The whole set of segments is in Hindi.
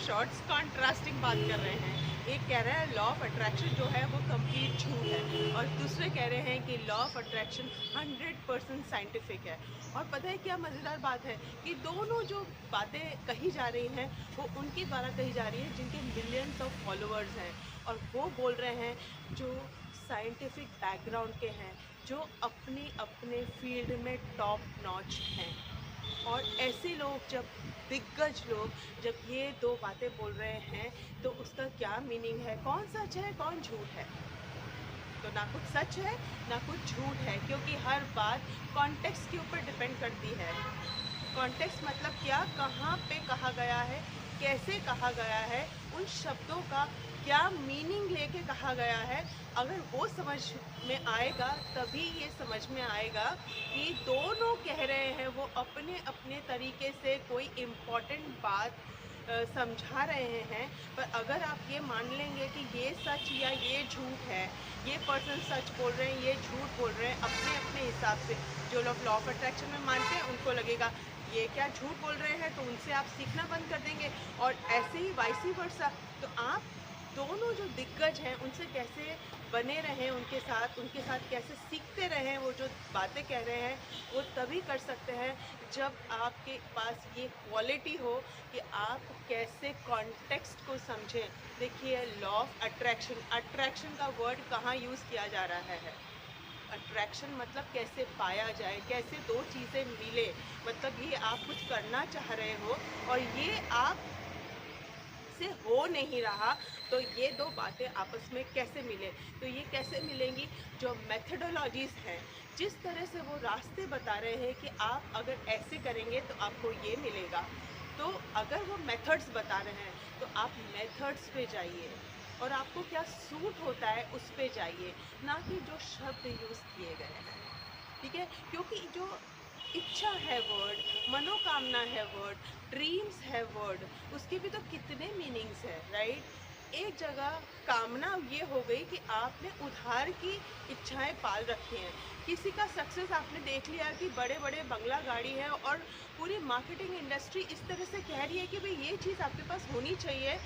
शॉर्ट्स कॉन्ट्रास्टिंग बात कर रहे हैं। एक कह रहा है लॉ ऑफ अट्रैक्शन जो है वो कंप्लीट झूठ है और दूसरे कह रहे हैं कि लॉ ऑफ अट्रैक्शन 100% साइंटिफिक है। और पता है क्या मज़ेदार बात है कि दोनों जो बातें कही जा रही हैं वो उनके द्वारा कही जा रही है जिनके मिलियंस ऑफ फॉलोअर्स हैं, और वो बोल रहे हैं जो साइंटिफिक बैकग्राउंड के हैं, जो अपने अपने फील्ड में टॉप नॉच हैं। और ऐसे लोग जब दिग्गज लोग जब ये दो बातें बोल रहे हैं तो उसका क्या मीनिंग है, कौन सच है कौन झूठ है? तो ना कुछ सच है ना कुछ झूठ है, क्योंकि हर बात कॉन्टेक्स्ट के ऊपर डिपेंड करती है। कॉन्टेक्स्ट मतलब क्या, कहाँ पे कहा गया है, कैसे कहा गया है, उन शब्दों का क्या मीनिंग लेके कहा गया है। अगर वो समझ में आएगा तभी ये समझ में आएगा कि दोनों कह रहे हैं वो अपने अपने तरीके से कोई इम्पोर्टेंट बात समझा रहे हैं। पर अगर आप ये मान लेंगे कि ये सच या ये झूठ है, ये पर्सन सच बोल रहे हैं ये झूठ बोल रहे हैं अपने अपने हिसाब से, जो लोग लॉ ऑफ अट्रैक्शन में मानते हैं उनको लगेगा ये क्या झूठ बोल रहे हैं, तो उनसे आप सीखना बंद कर देंगे। और ऐसे ही वाइसी वर्सा। तो आप दोनों जो दिग्गज हैं उनसे कैसे बने रहें, उनके साथ कैसे सीखते रहें, वो जो बातें कह रहे हैं वो तभी कर सकते हैं जब आपके पास ये क्वालिटी हो कि आप कैसे कॉन्टेक्स्ट को समझें। देखिए लॉ ऑफ अट्रैक्शन, अट्रैक्शन का वर्ड कहाँ यूज़ किया जा रहा है? अट्रैक्शन मतलब कैसे पाया जाए, कैसे दो चीज़ें मिले। मतलब ये आप कुछ करना चाह रहे हो और ये आप से हो नहीं रहा, तो ये दो बातें आपस में कैसे मिले? तो ये कैसे मिलेंगी? जो मेथडोलॉजीज़ हैं, जिस तरह से वो रास्ते बता रहे हैं कि आप अगर ऐसे करेंगे तो आपको ये मिलेगा। तो अगर वो मेथड्स बता रहे हैं तो आप मेथड्स पे जाइए और आपको क्या सूट होता है उस पे जाइए, ना कि जो शब्द यूज़ किए गए हैं। ठीक है? क्योंकि जो इच्छा है वर्ड, मनोकामना है वर्ड, ड्रीम्स है वर्ड, उसके भी तो कितने मीनिंग्स हैं, राइट? एक जगह कामना ये हो गई कि आपने उधार की इच्छाएं पाल रखी हैं। किसी का सक्सेस आपने देख लिया कि बड़े बड़े बंगला गाड़ी है और पूरी मार्केटिंग इंडस्ट्री इस तरह से कह रही है कि भाई ये चीज़ आपके पास होनी चाहिए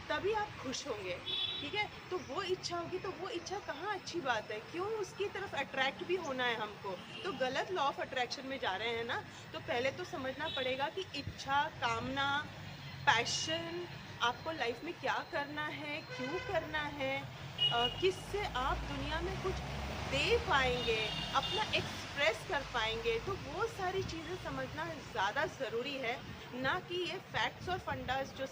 तभी आप खुश होंगे। ठीक है? तो वो इच्छा होगी, तो वो इच्छा कहाँ अच्छी बात है? क्यों उसकी तरफ अट्रैक्ट भी होना है हमको? तो गलत लॉ ऑफ अट्रैक्शन में जा रहे हैं ना। तो पहले तो समझना पड़ेगा कि इच्छा, कामना, पैशन, आपको लाइफ में क्या करना है, क्यों करना है, किससे आप दुनिया में कुछ दे पाएंगे, अपना एक्सप्रेस कर पाएंगे। तो वो सारी चीज़ें समझना ज़्यादा ज़रूरी है, ना कि ये फैक्ट्स और फंडास जो